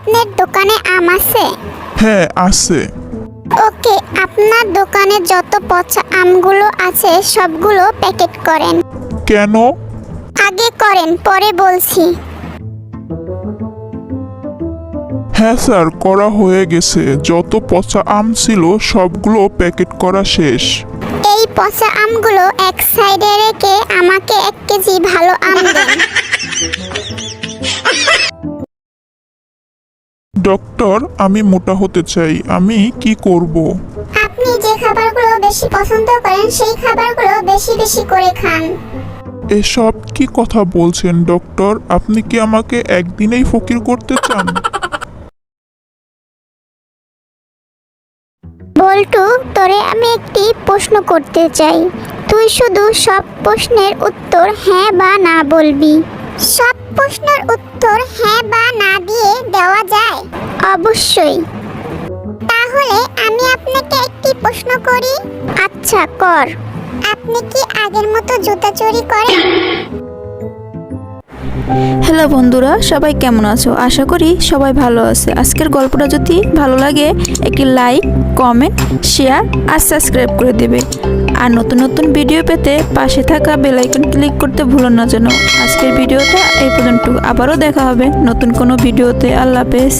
আপনার দোকানে আম আছে? হ্যাঁ আছে। ওকে, আপনার দোকানে যত পচা আমগুলো আছে সবগুলো প্যাকেট করেন। কেন? আগে করেন, পরে বলছি। হ্যাঁ স্যার, করা হয়ে গেছে। যত পচা আম ছিল সবগুলো প্যাকেট করা শেষ। এই পচা আমগুলো এক সাইডে রেখে আমাকে 1 কেজি ভালো আম দেন। ডক্টর, আমি মোটা হতে চাই, আমি কি করব? আপনি যে খাবারগুলো বেশি পছন্দ করেন সেই খাবারগুলো বেশি বেশি করে খান। এসব কি কথা বলছেন ডক্টর? আপনি কি আমাকে একদিনেই ফকির করতে চান? বল্টু, তোরে আমি একটি প্রশ্ন করতে চাই। তুই শুধু সব প্রশ্নের উত্তর হ্যাঁ বা না বলবি। সব প্রশ্নের উত্তর হ্যাঁ বা না দিয়ে দেওয়া যায়? অবশ্যই। তাহলে আমি আপনাকে একটি প্রশ্ন করি। আচ্ছা, কর। আপনি কি আগের মতো জুতা চুরি করেন? হ্যালো বন্ধুরা, সবাই কেমন আছো? আশা করি সবাই ভালো আছে। আজকের গল্পটা যদি ভালো লাগে একটি লাইক, কমেন্ট, শেয়ার আর সাবস্ক্রাইব করে দেবে। আর নতুন নতুন ভিডিও পেতে পাশে থাকা বেল আইকন ক্লিক করতে ভুলো না যেন। আজকের ভিডিওটা এই পর্যন্ত, আবারও দেখা হবে নতুন কোনো ভিডিওতে। আল্লাহ হাফেজ।